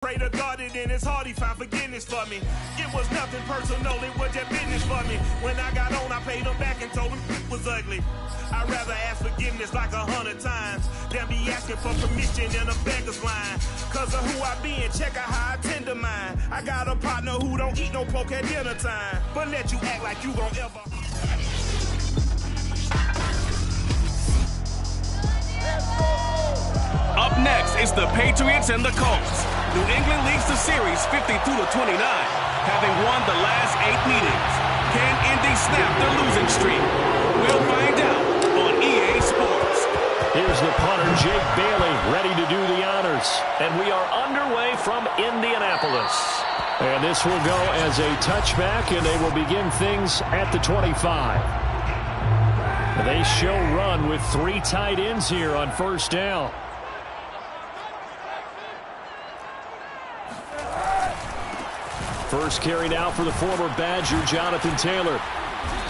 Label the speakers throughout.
Speaker 1: Pray to God it in his heart he found forgiveness for me. It was nothing personal, it was just business for me. When I got on, I paid him back and told him it was ugly. I'd rather ask forgiveness like 100 times than be asking for permission in a beggar's line. Cause of who I be and check out how I tend to mine. I got a partner who don't eat no pork at dinner time, but let you act like you gon' ever.
Speaker 2: Up next is the Patriots and the Colts. New England leads the series 52-29, having won the last 8 meetings. Can Indy snap their losing streak? We'll find out on EA Sports.
Speaker 3: Here's the punter, Jake Bailey, ready to do the honors. And we are underway from Indianapolis. And this will go as a touchback, and they will begin things at the 25. They show run with 3 tight ends here on first down. First carry now for the former Badger, Jonathan Taylor.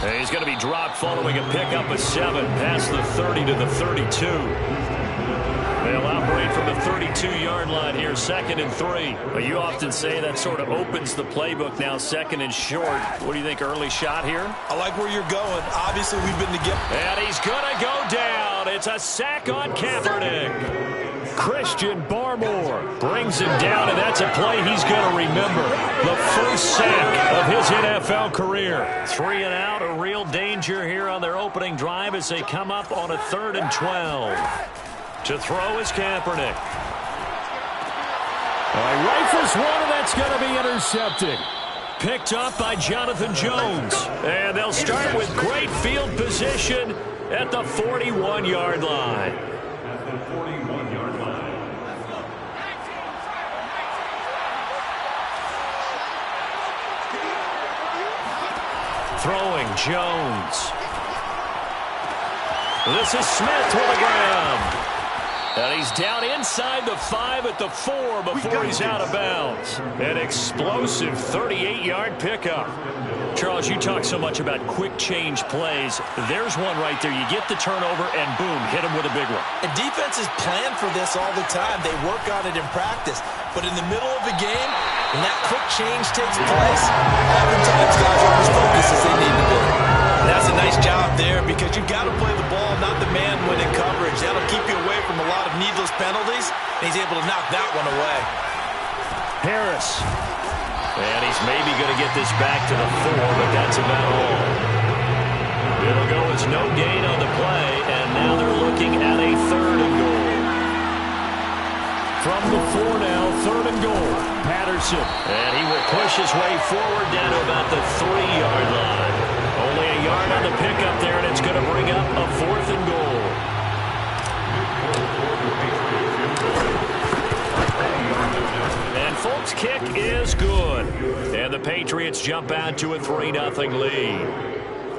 Speaker 3: And he's going to be dropped following a pickup of 7 past the 30 to the 32. They'll operate from the 32-yard line here, 2nd and 3. Well, you often say that sort of opens the playbook now, 2nd and short. What do you think, early shot here?
Speaker 4: I like where you're going. Obviously, we've been together.
Speaker 3: And he's going to go down. It's a sack on Kaepernick. Christian Barmore brings him down, and that's a play he's going to remember. The first sack of his NFL career. 3 and out, a real danger here on their opening drive as they come up on a 3rd and 12. To throw is Kaepernick. He rifles one, and that's going to be intercepted. Picked up by Jonathan Jones. And they'll start with great field position at the 41-yard line. Throwing Jones. This is Smith with a grab. And he's down inside the 5 at the 4 before he's out of bounds. An explosive 38-yard pickup. Charles, you talk so much about quick change plays. There's one right there. You get the turnover and boom, hit him with a big one.
Speaker 4: And defenses plan for this all the time. They work on it in practice. But in the middle of the game, when that quick change takes place, oftentimes guys aren't as focused as they need to be. And that's a nice job there because you've got to play the ball, not the man when in coverage. That'll keep you away from a lot of needless penalties. And he's able to knock that one away.
Speaker 3: Harris. And he's maybe going to get this back to the 4, but that's about all. It'll go as no gain on the play, and now they're looking at a 3rd and goal. From the 4 now, 3rd and goal. Patterson. And he will push his way forward down to about the 3-yard line. Only a yard on the pickup there, and it's going to bring up a 4th and goal. And Folks' kick is good. And the Patriots jump out to a 3-0 lead.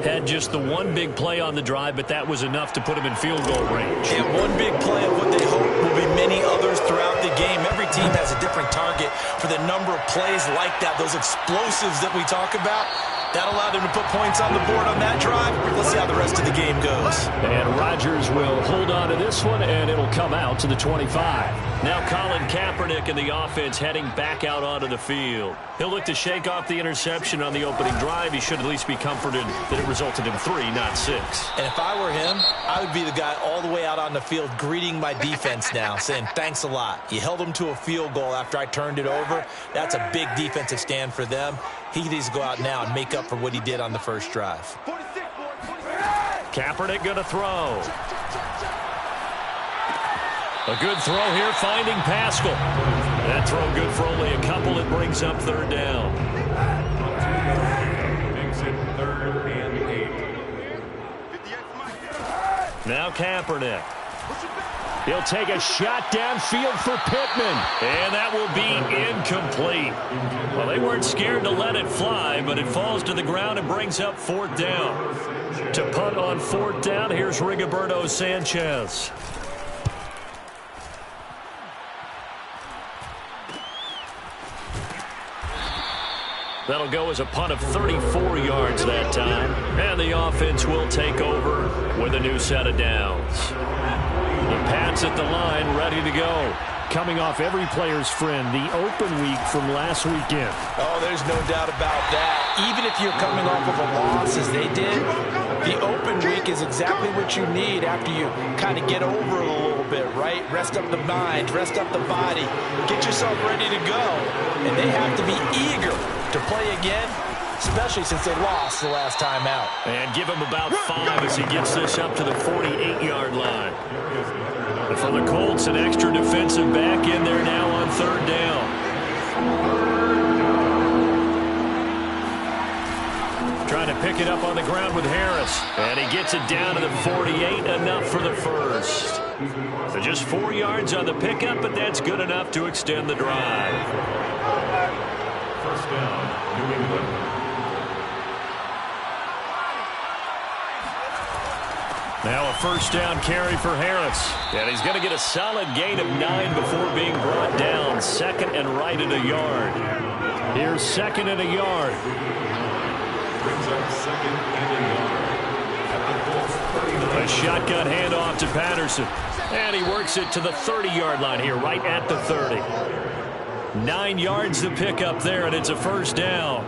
Speaker 3: Had just the one big play on the drive, but that was enough to put him in field goal range.
Speaker 4: And one big play of what they hope will be many others throughout the game. Every team has a different target for the number of plays like that, those explosives that we talk about. That allowed them to put points on the board on that drive. Let's see how the rest of the game goes.
Speaker 3: And Rodgers will hold on to this one, and it'll come out to the 25. Now Colin Kaepernick and the offense heading back out onto the field. He'll look to shake off the interception on the opening drive. He should at least be comforted that it resulted in 3, not 6.
Speaker 4: And if I were him, I would be the guy all the way out on the field greeting my defense now, saying thanks a lot. You held them to a field goal after I turned it over. That's a big defensive stand for them. He needs to go out now and make up for what he did on the first drive.
Speaker 3: Kaepernick going to throw. A good throw here, finding Pascal. That throw good for only a couple. It brings up 3rd down.
Speaker 2: Makes it 3rd and 8.
Speaker 3: Now Kaepernick. He'll take a shot downfield for Pittman. And that will be incomplete. Well, they weren't scared to let it fly, but it falls to the ground and brings up 4th down. To punt on 4th down, here's Rigoberto Sanchez. That'll go as a punt of 34 yards that time. And the offense will take over with a new set of downs. The Pats at the line, ready to go. coming off every player's friend, the open week from last weekend.
Speaker 4: Oh, there's no doubt about that. Even if you're coming off of a loss as they did, the open week is exactly what you need after you kind of get over it a little bit, right? Rest up the mind, rest up the body, get yourself ready to go. And they have to be eager to play again, especially since they lost the last time out.
Speaker 3: And give him about 5 as he gets this up to the 48-yard line. And for the Colts, an extra defensive back in there now on 3rd down. Trying to pick it up on the ground with Harris. And he gets it down to the 48, enough for the first. So just 4 yards on the pickup, but that's good enough to extend the drive. First down, New England. Now a first down carry for Harris. And he's going to get a solid gain of 9 before being brought down. 2nd and right at a yard. Here's 2nd and a yard. Brings up 2nd and a yard. A shotgun handoff to Patterson. And he works it to the 30-yard line here, right at the 30. 9 yards to pick up there, and it's a first down.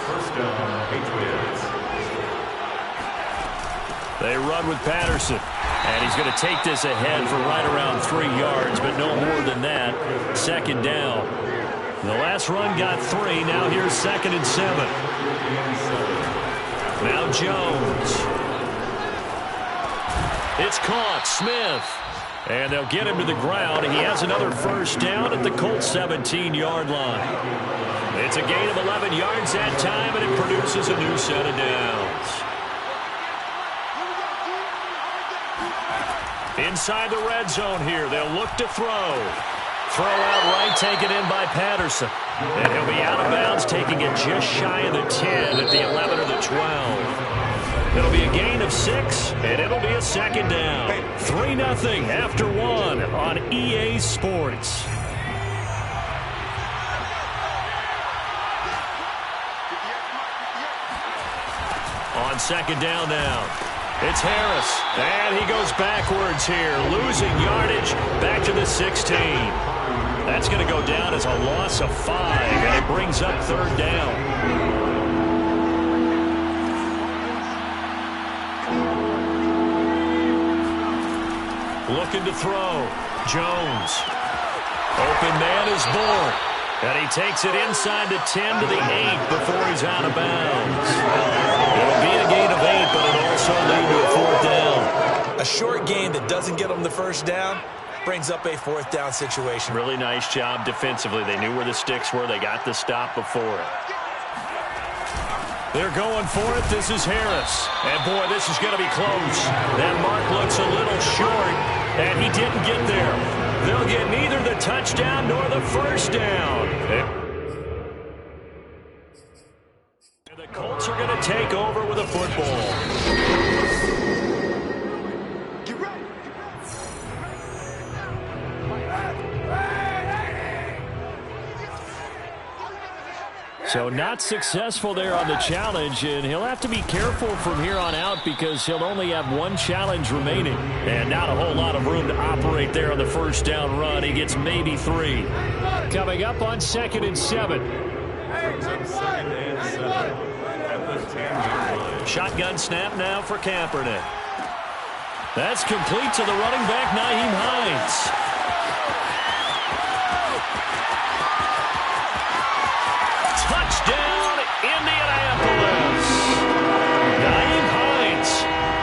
Speaker 3: First down, Patriots. They run with Patterson. And he's going to take this ahead for right around 3 yards, but no more than that. 2nd down. The last run got 3. Now here's 2nd and 7. Now Jones. It's caught. Smith. And they'll get him to the ground. He has another first down at the Colts 17-yard line. It's a gain of 11 yards that time, and it produces a new set of downs. Inside the red zone here. They'll look to throw. Throw out right, taken in by Patterson. And he'll be out of bounds, taking it just shy of the 10 at the 11 or the 12. It'll be a gain of 6, and it'll be a 2nd down. 3-0 after 1 on EA Sports. On 2nd down now. It's Harris, and he goes backwards here, losing yardage back to the 16. That's going to go down as a loss of 5, and it brings up 3rd down. Looking to throw. Jones. Open man is Bourne. And he takes it inside the 10 to the 8 before he's out of bounds. It'll be a gain of 8, but it'll also lead to a 4th down.
Speaker 4: A short gain that doesn't get them the first down brings up a 4th down situation.
Speaker 3: Really nice job defensively. They knew where the sticks were. They got the stop before it. They're going for it. This is Harris. And, boy, this is going to be close. That mark looks a little short, and he didn't get there. They'll get neither the touchdown nor the first down. And the Colts are going to take over with a football. So not successful there on the challenge, and he'll have to be careful from here on out because he'll only have 1 challenge remaining. And not a whole lot of room to operate there on the first down run. He gets maybe 3. Coming up on 2nd and 7. Shotgun snap now for Kaepernick. That's complete to the running back, Nyheim Hines. Touchdown, Indianapolis. Nyheim Hines,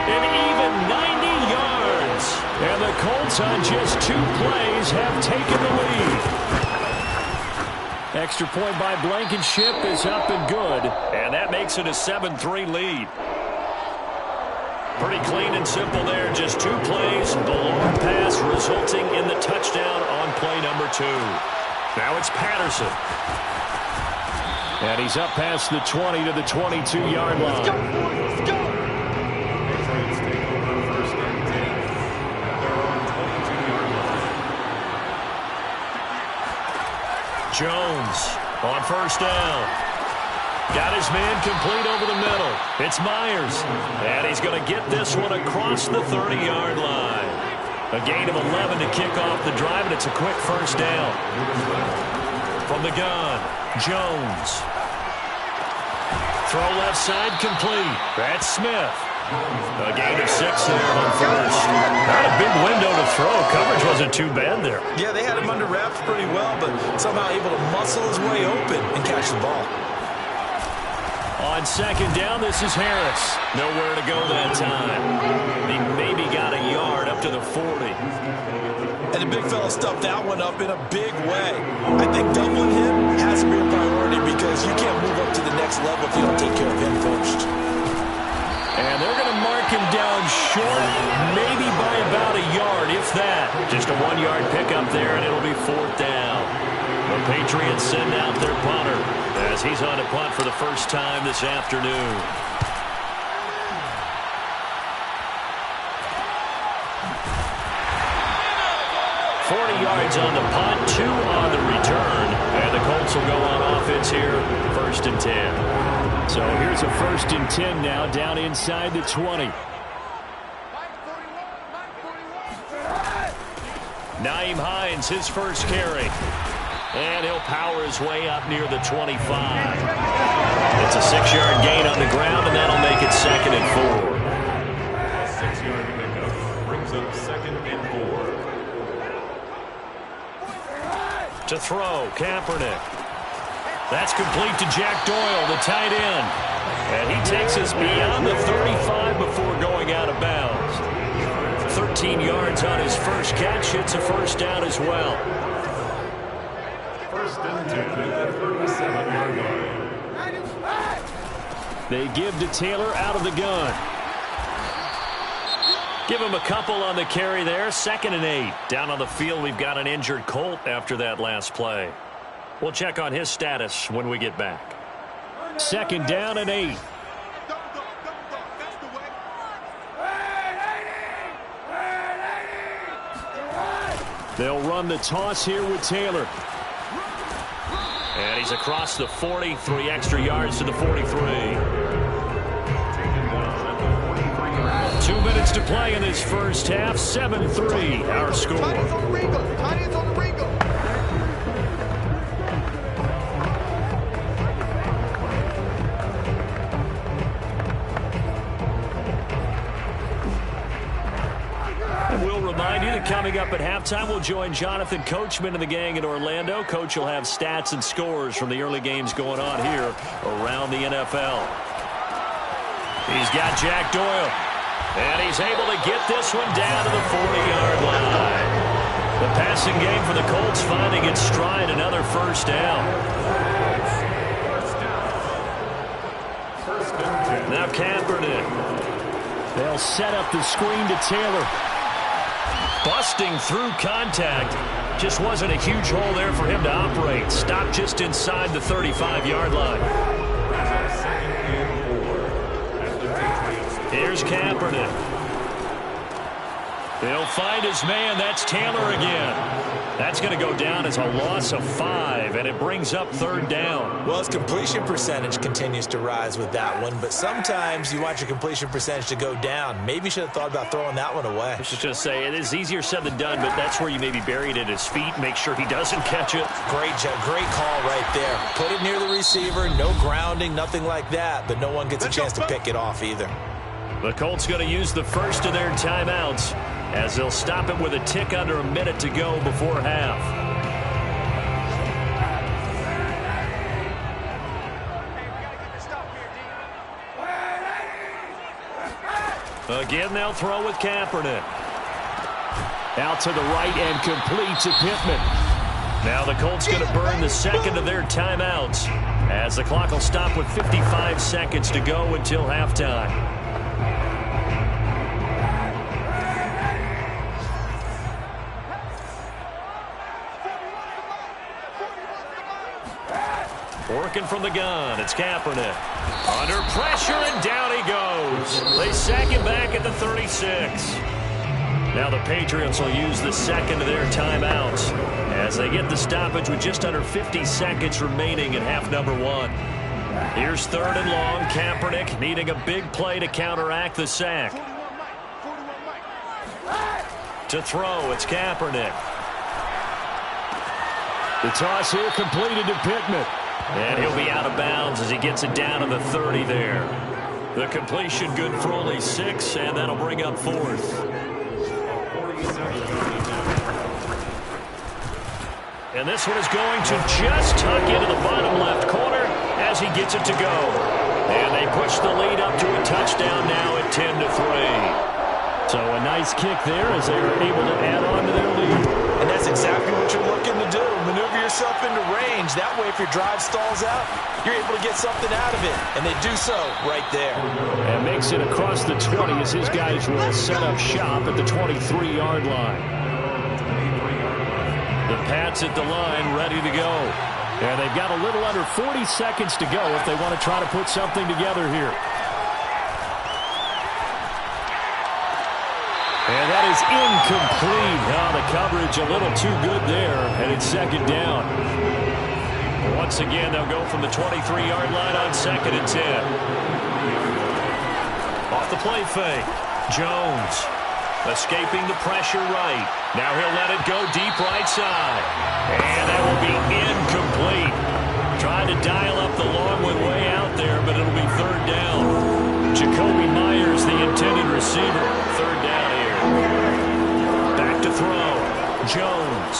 Speaker 3: an even 90 yards. And the Colts on just 2 plays have taken the lead. Extra point by Blankenship is up and good. And that makes it a 7-3 lead. Pretty clean and simple there. Just 2 plays. The long pass resulting in the touchdown on play number 2. Now it's Patterson. And he's up past the 20 to the 22-yard line. Let's go, let's go. Jones on first down. Got his man complete over the middle. It's Myers. And he's going to get this one across the 30-yard line. A gain of 11 to kick off the drive, and it's a quick first down. From the gun, Jones. Throw left side complete. That's Smith. A gain of 6 there on first. Not a big window to throw. Coverage wasn't too bad there.
Speaker 4: Yeah, they had him under wraps pretty well, but somehow able to muscle his way open and catch the ball.
Speaker 3: On second down, this is Harris. Nowhere to go that time. He maybe got a yard up to the 40.
Speaker 4: And the big fella stuffed that one up in a big way. I think doubling him has to be a priority because you can't move up to the next level if you don't take care of him first.
Speaker 3: And they're going to mark him down short, maybe by about a yard, if that. Just a 1-yard pickup there, and it'll be 4th down. The Patriots send out their punter as he's on a punt for the first time this afternoon. 40 yards on the punt, 2 on the return, and the Colts will go on offense here, 1st and 10. So here's a 1st and 10 now, down inside the 20. Nyheim Hines, his first carry. And he'll power his way up near the 25. It's a 6-yard gain on the ground, and that'll make it 2nd and 4.
Speaker 5: A 6-yard pickup brings up 2nd and 4.
Speaker 3: To throw, Kaepernick. That's complete to Jack Doyle, the tight end. And he takes us beyond the 35 before going out of bounds. 13 yards on his first catch. It's a 1st down as well.
Speaker 5: 1st and 10 at the 37-yard line.
Speaker 3: They give to Taylor out of the gun. Give him a couple on the carry there. 2nd and 8. Down on the field, we've got an injured Colt after that last play. We'll check on his status when we get back. 2nd down and 8. They'll run the toss here with Taylor. And he's across the 40, 3 extra yards to the 43. 2 minutes to play in this first half. 7-3, our score.
Speaker 6: Titans on the Ringo. Titans on the Ringo.
Speaker 3: And we'll remind you that coming up at halftime, we'll join Jonathan Coachman and the gang in Orlando. Coach will have stats and scores from the early games going on here around the NFL. He's got Jack Doyle. And he's able to get this one down to the 40-yard line. The passing game for the Colts finding its stride, another 1st down. Now Kaepernick. They'll set up the screen to Taylor. Busting through contact. Just wasn't a huge hole there for him to operate. Stopped just inside the 35-yard line. Here's Kaepernick. They'll find his man. That's Taylor again. That's going to go down as a loss of 5, and it brings up 3rd down.
Speaker 4: Well, his completion percentage continues to rise with that one, but sometimes you want your completion percentage to go down. Maybe you should have thought about throwing that one away.
Speaker 3: I was just going to say, it is easier said than done, but that's where you maybe bury it at his feet. Make sure he doesn't catch it.
Speaker 4: Great call right there. Put it near the receiver, no grounding, nothing like that, but no one gets a chance to pick it off either.
Speaker 3: The Colts going to use the first of their timeouts as they'll stop it with a tick under a minute to go before half. Again, they'll throw with Kaepernick. Out to the right and complete to Pittman. Now the Colts going to burn the 2nd of their timeouts as the clock will stop with 55 seconds to go until halftime. Working from the gun, it's Kaepernick. Under pressure, and down he goes. They sack him back at the 36. Now the Patriots will use the 2nd of their timeouts as they get the stoppage with just under 50 seconds remaining in half number 1. Here's 3rd and long. Kaepernick needing a big play to counteract the sack. To throw, it's Kaepernick. The toss here completed to Pittman. And he'll be out of bounds as he gets it down to the 30 there. The completion good for only 6, and that'll bring up 4th. And this one is going to just tuck into the bottom left corner as he gets it to go. And they push the lead up to a touchdown now at 10-3. So a nice kick there as they were able to add on to their lead.
Speaker 4: And that's exactly what you're looking to do. Maneuver yourself into range. That way, if your drive stalls out, you're able to get something out of it. And they do so right there.
Speaker 3: And makes it across the 20 as his guys will set up shop at the 23-yard line. The Pats at the line ready to go. And they've got a little under 40 seconds to go if they want to try to put something together here. And that is incomplete. Oh, the coverage a little too good there, and it's 2nd down. Once again, they'll go from the 23-yard line on 2nd and 10. Off the play fake. Jones escaping the pressure right. Now he'll let it go deep right side. And that will be incomplete. Trying to dial up the long one way out there, but it'll be 3rd down. Jacoby Myers, the intended receiver. 3rd down here. Back to throw. Jones.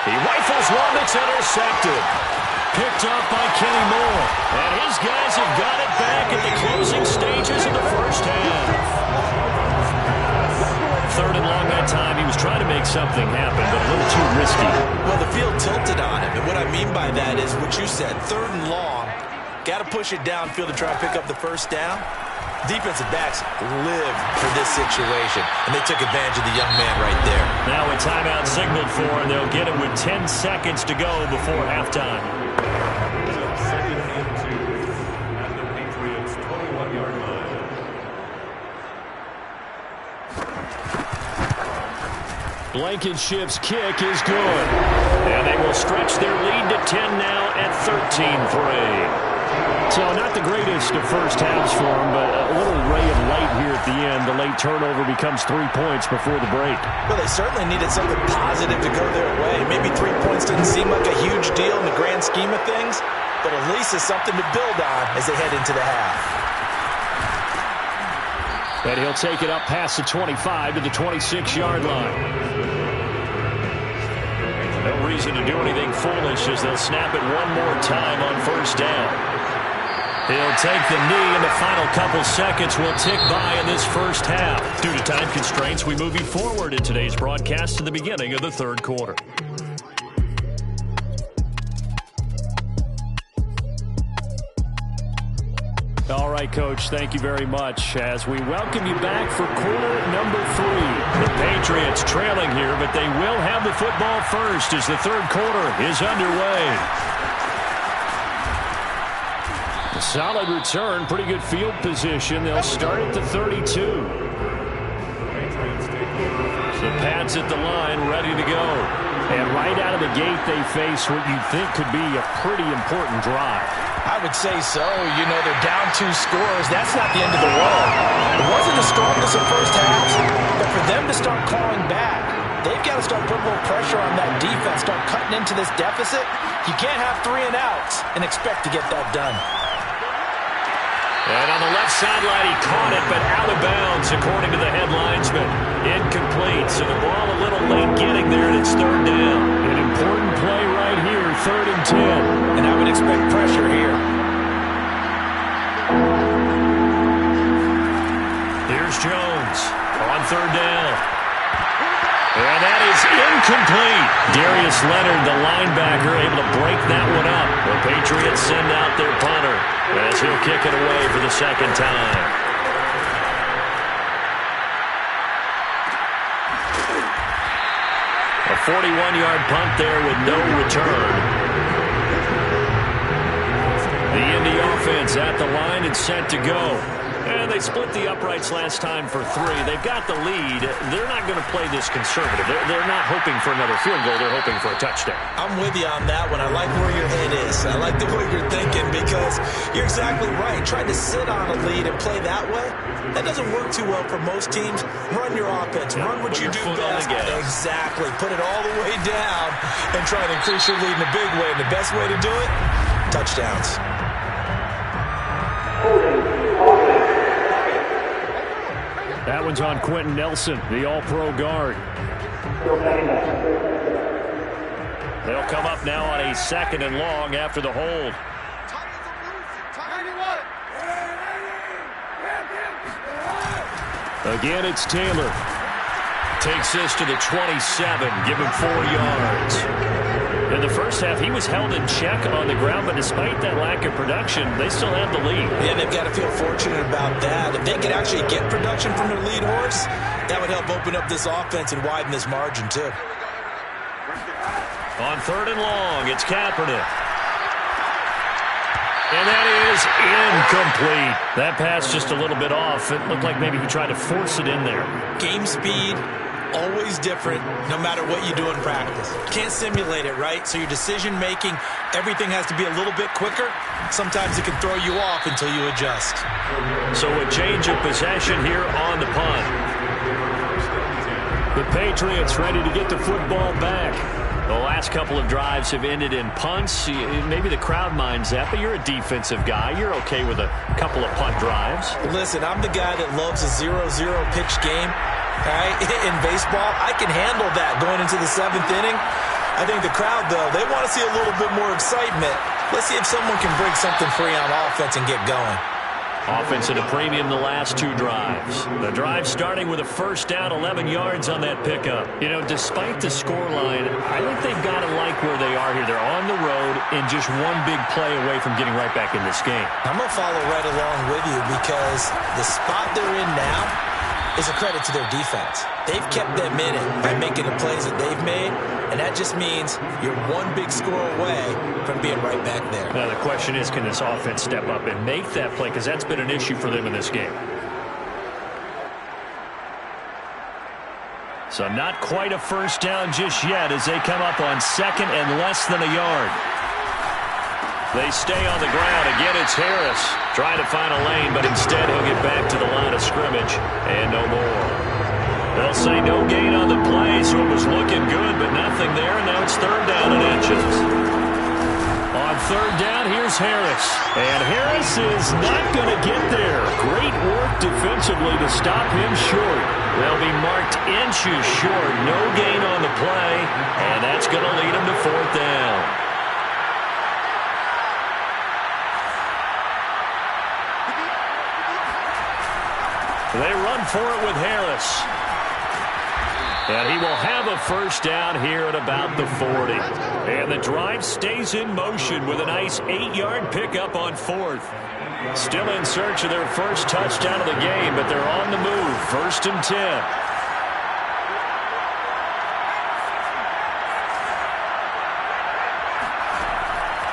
Speaker 3: He rifles one that's intercepted. Picked up by Kenny Moore. And his guys have got it back at the closing stages of the first half. 3rd and long that time. He was trying to make something happen, but a little too risky.
Speaker 4: Well, the field tilted on him. And what I mean by that is what you said. 3rd and long. Got to push it downfield to try to pick up the first down. Defensive backs live for this situation, and they took advantage of the young man right there.
Speaker 3: Now a timeout signaled for, and they'll get it with 10 seconds to go before halftime.
Speaker 5: 2nd and 2 at the Patriots' 21-yard line.
Speaker 3: Blankenship's kick is good. And they will stretch their lead to 10 now at 13-3. So not the greatest of first halves for them, but a little ray of light here at the end. The late turnover becomes 3 points before the break.
Speaker 4: Well, they certainly needed something positive to go their way. Maybe 3 points doesn't seem like a huge deal in the grand scheme of things, but at least it's something to build on as they head into the half.
Speaker 3: And he'll take it up past the 25 to the 26-yard line. No reason to do anything foolish as they'll snap it one more time on 1st down. He'll take the knee, and the final couple seconds will tick by in this first half. Due to time constraints, we move you forward in today's broadcast to the beginning of the 3rd quarter. All right, Coach, thank you very much as we welcome you back for quarter number 3. The Patriots trailing here, but they will have the football first as the 3rd quarter is underway. A solid return, pretty good field position. They'll start at the 32. The Pats at the line, ready to go. And right out of the gate, they face what you'd think could be a pretty important drive.
Speaker 4: I would say so. You know, they're down 2 scores. That's not the end of the world. It wasn't the strongest of first halves, but for them to start clawing back, they've got to start putting a little pressure on that defense, start cutting into this deficit. You can't have 3 and outs and expect to get that done.
Speaker 3: And on the left sideline, he caught it, but out of bounds, according to the head linesman. Incomplete, so the ball a little late getting there, and it's 3rd down. An important play right here, 3rd and 10.
Speaker 4: And I would expect pressure here.
Speaker 3: Here's Jones on 3rd down. And that is incomplete. Darius Leonard, the linebacker, able to break that one up. The Patriots send out their punter as he'll kick it away for the 2nd time. A 41-yard punt there with no return. The Indy offense at the line and set to go. And And they split the uprights last time for 3. They've got the lead. They're not going to play this conservative. They're not hoping for another field goal. They're hoping for a touchdown.
Speaker 4: I'm with you on that one. I like where your head is. I like the way you're thinking because you're exactly right. Trying to sit on a lead and play that way, that doesn't work too well for most teams. Run your offense. Run what you do best. Exactly. Put it all the way down and try to increase your lead in a big way. And the best way to do it, touchdowns.
Speaker 3: That one's on Quentin Nelson, the all-pro guard. They'll come up now on a 2nd and long after the hold. Again, it's Taylor. Takes this to the 27, give him 4 yards. In the first half, he was held in check on the ground, but despite that lack of production, they still have the lead.
Speaker 4: Yeah, they've got to feel fortunate about that. If they could actually get production from their lead horse, that would help open up this offense and widen this margin, too.
Speaker 3: On 3rd and long, it's Kaepernick. And that is incomplete. That pass just a little bit off. It looked like maybe he tried to force it in there.
Speaker 4: Game speed, always different, no matter what you do in practice. Can't simulate it, right? So your decision-making, everything has to be a little bit quicker. Sometimes it can throw you off until you adjust.
Speaker 3: So a change of possession here on the punt. The Patriots ready to get the football back. The last couple of drives have ended in punts. Maybe the crowd minds that, but you're a defensive guy. You're okay with a couple of punt drives.
Speaker 4: Listen, I'm the guy that loves a 0-0 pitch game. All right? In baseball, I can handle that going into the 7th inning. I think the crowd, though, they want to see a little bit more excitement. Let's see if someone can break something free on offense and get going.
Speaker 3: Offense at a premium the last 2 drives. The drive starting with a first down, 11 yards on that pickup. You know, despite the scoreline, I think they've got to like where they are here. They're on the road and just one big play away from getting right back in this game.
Speaker 4: I'm going to follow right along with you because the spot they're in now is a credit to their defense. They've kept them in it by making the plays that they've made, and that just means you're one big score away from being right back there.
Speaker 3: Now the question is, can this offense step up and make that play? Because that's been an issue for them in this game. So not quite a first down just yet as they come up on 2nd and less than a yard. They stay on the ground. Again, it's Harris trying to find a lane, but instead he'll get back to the line of scrimmage and no more. They'll say no gain on the play, so it was looking good, but nothing there. Now it's 3rd down and inches. On 3rd down, here's Harris. And Harris is not going to get there. Great work defensively to stop him short. They'll be marked inches short. No gain on the play, and that's going to lead him to 4th down. They run for it with Harris. And he will have a first down here at about the 40. And the drive stays in motion with a nice 8-yard pickup on 4th. Still in search of their first touchdown of the game, but they're on the move. 1st and 10.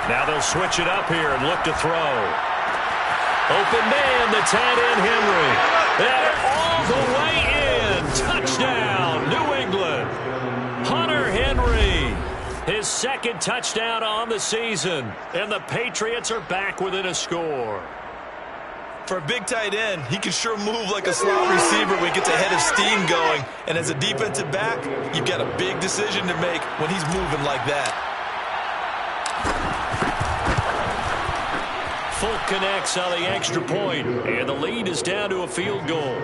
Speaker 3: Now they'll switch it up here and look to throw. Open man, the tight end Henry. And all the way in. Touchdown, New England. Hunter Henry. His 2nd touchdown on the season. And the Patriots are back within a score.
Speaker 4: For a big tight end, he can sure move like a slot receiver when he gets a head of steam going. And as a defensive back, you've got a big decision to make when he's moving like that.
Speaker 3: Folk connects on the extra point, and the lead is down to a field goal.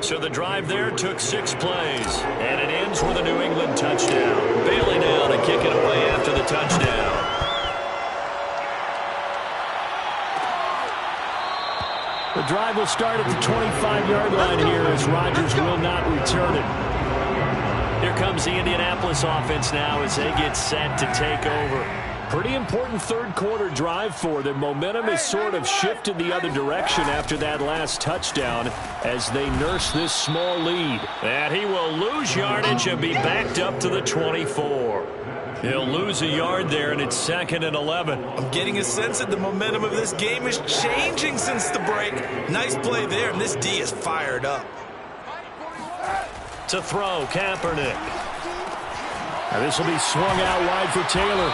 Speaker 3: So the drive there took 6 plays, and it ends with a New England touchdown. Bailey now to kick it away after the touchdown. The drive will start at the 25-yard line here as Rodgers will not return it. Here comes the Indianapolis offense now as they get set to take over. Pretty important third-quarter drive for them. Momentum has sort of shifted the other direction after that last touchdown as they nurse this small lead. And he will lose yardage and be backed up to the 24. He'll lose a yard there, and it's 2nd and 11.
Speaker 4: I'm getting a sense that the momentum of this game is changing since the break. Nice play there, and this D is fired up.
Speaker 3: To throw, Kaepernick. Now this will be swung out wide for Taylor.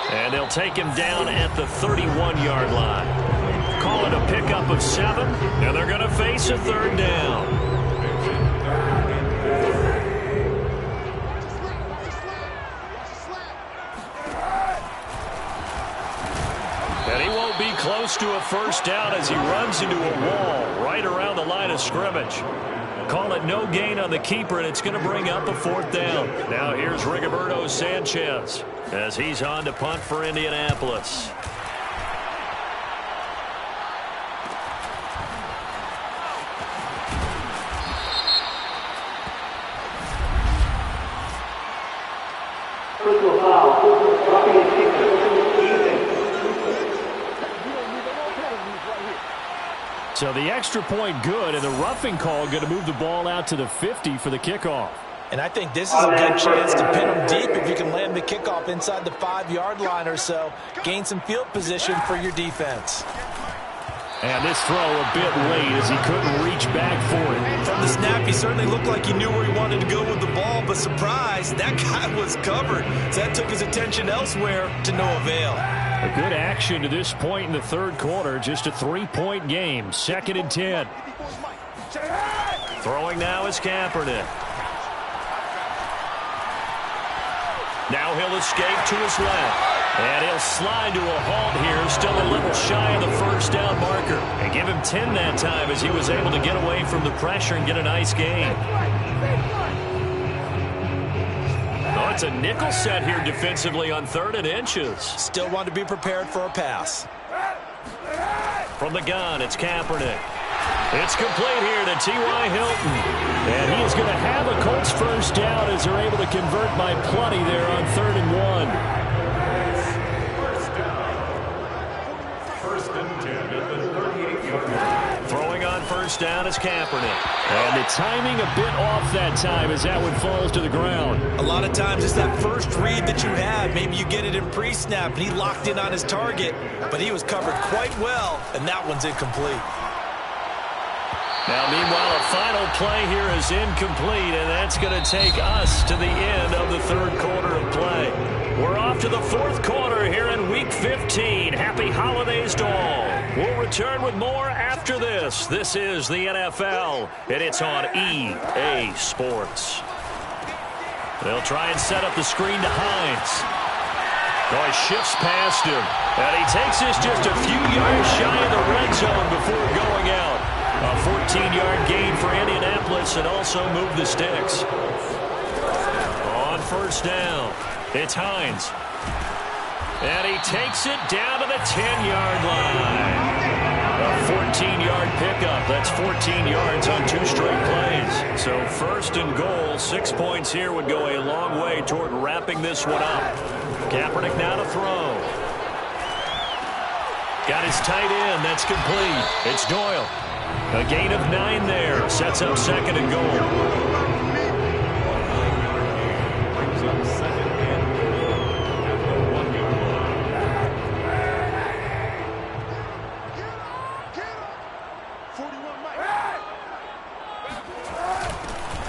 Speaker 3: And they'll take him down at the 31-yard line. Call it a pickup of 7, and they're going to face a 3rd down. And he won't be close to a 1st down as he runs into a wall right around the line of scrimmage. Call it no gain on the keeper, and it's going to bring up a 4th down. Now here's Rigoberto Sanchez as he's on to punt for Indianapolis. So the extra point good, and the roughing call going to move the ball out to the 50 for the kickoff.
Speaker 4: And I think this is a good chance to pin them deep if you can land the kickoff inside the 5-yard line or so. Gain some field position for your defense.
Speaker 3: And this throw a bit late as he couldn't reach back for it.
Speaker 4: From the snap, he certainly looked like he knew where he wanted to go with the ball, but surprise, that guy was covered. So that took his attention elsewhere to no avail.
Speaker 3: A good action to this point in the third quarter. Just a 3-point game. 2nd and 10. Throwing now is Kaepernick. Now he'll escape to his left. And he'll slide to a halt here. Still a little shy of the 1st down marker. And give him 10 that time as he was able to get away from the pressure and get a nice gain. Oh, it's a nickel set here defensively on 3rd and inches.
Speaker 4: Still want to be prepared for a pass.
Speaker 3: From the gun, it's Kaepernick. It's complete here to T.Y. Hilton. And he is going to have a Colts 1st down as they're able to convert by plenty there on 3rd and 1. Throwing on 1st down is Kaepernick. And the timing a bit off that time as that one falls to the ground.
Speaker 4: A lot of times it's that first read that you have. Maybe you get it in pre-snap and he locked in on his target, but he was covered quite well, and that one's incomplete.
Speaker 3: Now, meanwhile, a final play here is incomplete, and that's going to take us to the end of the third quarter of play. We're off to the 4th quarter here in Week 15. Happy holidays to all. We'll return with more after this. This is the NFL, and it's on EA Sports. They'll try and set up the screen to Hines. Oh, he shifts past him, and he takes this just a few yards shy of the red zone before going out. A 14-yard gain for Indianapolis and also move the sticks. On 1st down, it's Hines. And he takes it down to the 10-yard line. A 14-yard pickup. That's 14 yards on 2 straight plays. So 1st and goal, 6 points here would go a long way toward wrapping this one up. Kaepernick now to throw. Got his tight end. That's complete. It's Doyle. A gain of 9 there. Sets up 2nd and goal.
Speaker 5: Brings up 2nd and goal at the 1-yard
Speaker 3: line.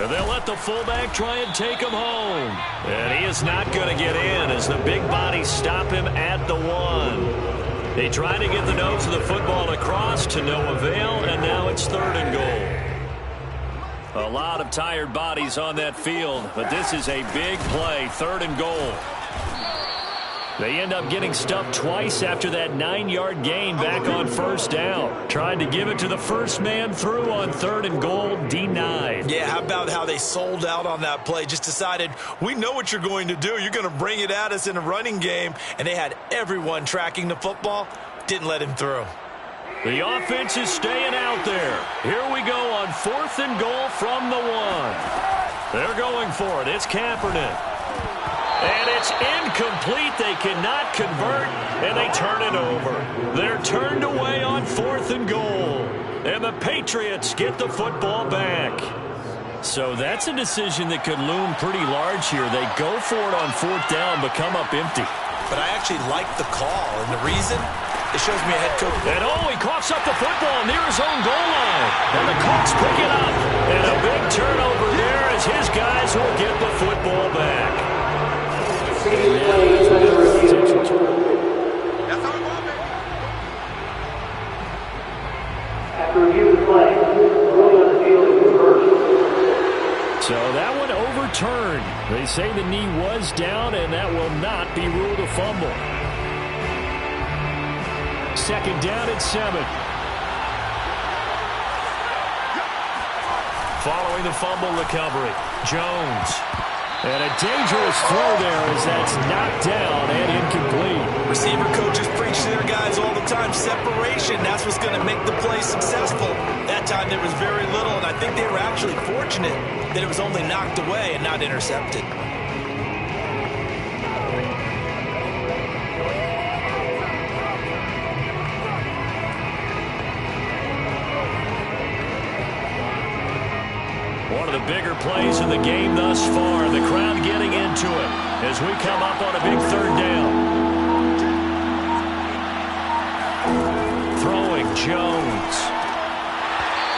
Speaker 3: And they'll let the fullback try and take him home. And he is not going to get in as the big bodies stop him at the 1. They try to get the nose of the football across to no avail, and now it's 3rd and goal. A lot of tired bodies on that field, but this is a big play, 3rd and goal. They end up getting stuffed twice after that 9-yard gain back on 1st down. Tried to give it to the first man through on 3rd and goal, denied.
Speaker 4: Yeah, how about how they sold out on that play? Just decided, we know what you're going to do. You're going to bring it at us in a running game. And they had everyone tracking the football. Didn't let him through.
Speaker 3: The offense is staying out there. Here we go on 4th and goal from the 1. They're going for it. It's Kaepernick. And it's incomplete. They cannot convert, and they turn it over. They're turned away on 4th and goal. And the Patriots get the football back. So that's a decision that could loom pretty large here. They go for it on 4th down, but come up empty.
Speaker 4: But I actually like the call, and the reason, it shows me a head coach.
Speaker 3: And he coughs up the football near his own goal line. And the Colts pick it up. And a big turnover there as his guys will get the football back.
Speaker 7: After review of the play, ruling on the field is reversed.
Speaker 3: So that one overturned. They say the knee was down, and that will not be ruled a fumble. 2nd down at 7. Following the fumble recovery, Jones. And a dangerous throw there as that's knocked down and incomplete.
Speaker 4: Receiver coaches preach to their guys all the time. Separation, that's what's going to make the play successful. That time there was very little, and I think they were actually fortunate that it was only knocked away and not intercepted.
Speaker 3: One of the bigger plays in the game thus far. The crowd getting into it as we come up on a big 3rd down. Throwing Jones.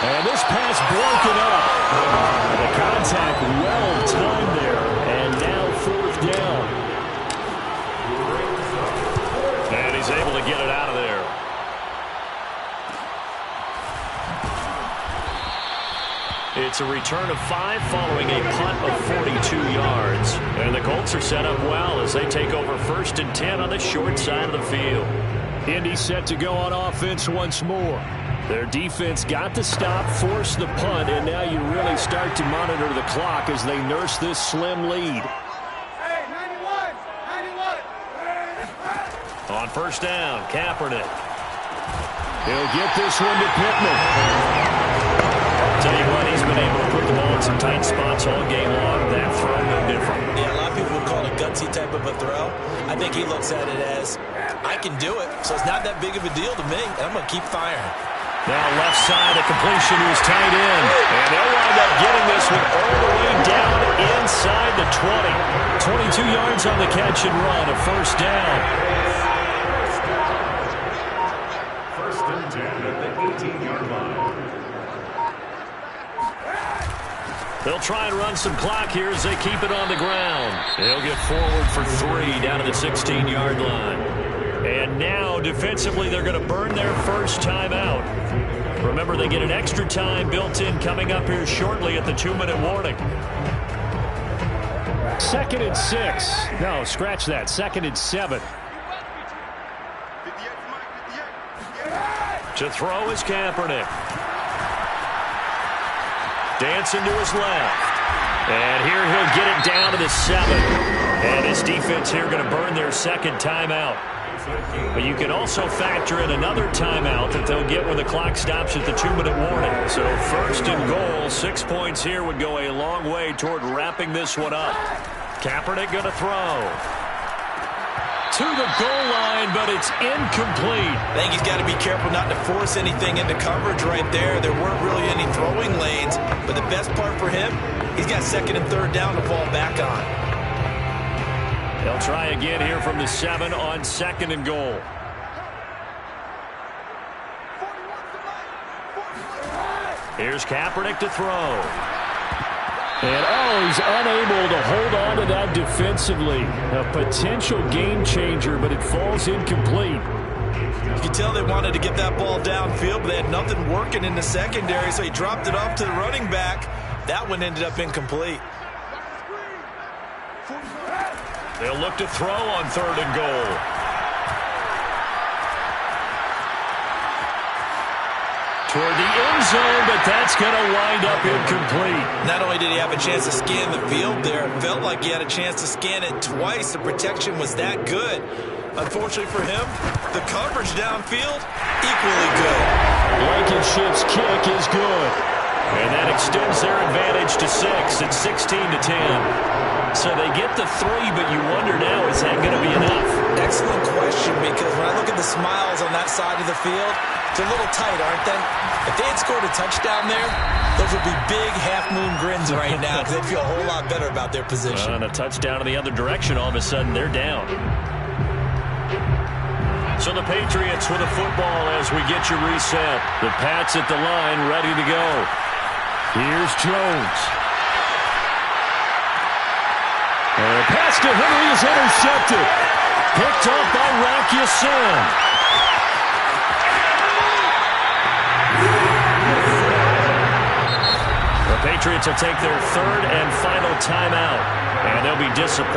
Speaker 3: And this pass broken up. The contact well timed there. And now 4th down. And he's able to get it out of there. It's a return of 5 following a punt of 42 yards. And the Colts are set up well as they take over 1st and 10 on the short side of the field. Indy set to go on offense once more. Their defense got the stop, forced the punt, and now you really start to monitor the clock as they nurse this slim lead.
Speaker 6: Hey, 91!
Speaker 3: On 1st down, Kaepernick. He'll get this one to Pittman. Tell you what, he's been able to put the ball in some tight spots all game long. That throw, no different.
Speaker 4: Yeah, a lot of people would call it a gutsy type of a throw. I think he looks at it as, I can do it, so it's not that big of a deal to me. I'm going to keep firing.
Speaker 3: Now left side, a completion was tight end. And they'll wind up getting this one all the way down inside the 20. 22 yards on the catch and run, a 1st down.
Speaker 5: 1st and 10 at the 18-yard line.
Speaker 3: They'll try and run some clock here as they keep it on the ground. They'll get forward for 3 down to the 16-yard line. And now, defensively, they're going to burn their first timeout. Remember, they get an extra time built in coming up here shortly at the 2-minute warning. 2nd and 6. No, scratch that. 2nd and 7. To throw is Kaepernick. Dancing to his left. And here he'll get it down to the 7. And his defense here going to burn their 2nd timeout. But you can also factor in another timeout that they'll get when the clock stops at the 2-minute warning. So 1st and goal, 6 points here would go a long way toward wrapping this one up. Kaepernick going to throw. To the goal line, but it's incomplete.
Speaker 4: I think he's got to be careful not to force anything into coverage right there. There weren't really any throwing lanes, but the best part for him, he's got 2nd and 3rd down to fall back on.
Speaker 3: They'll try again here from the 7 on 2nd and goal. Here's Kaepernick to throw. And, he's unable to hold on to that defensively. A potential game changer, but it falls incomplete.
Speaker 4: You can tell they wanted to get that ball downfield, but they had nothing working in the secondary, so he dropped it off to the running back. That one ended up incomplete.
Speaker 3: They'll look to throw on 3rd and goal. Toward the end zone, but that's going to wind up incomplete.
Speaker 4: Not only did he have a chance to scan the field there, it felt like he had a chance to scan it twice. The protection was that good. Unfortunately for him, the coverage downfield, equally good.
Speaker 3: Blankenship's kick is good. And that extends their advantage to 6. It's 16-10. So they get the 3, but you wonder now, is that going to be enough?
Speaker 4: Excellent question, because when I look at the smiles on that side of the field, they're a little tight, aren't they? If they had scored a touchdown there, those would be big half-moon grins right now because they'd feel a whole lot better about their position.
Speaker 3: And a touchdown in the other direction, all of a sudden they're down. So the Patriots with a football as we get you reset. The Pats at the line, ready to go. Here's Jones. And the pass to Henry is intercepted. Picked off by Rock Ya-Sin. The Patriots will take their 3rd and final timeout. And they'll be disappointed.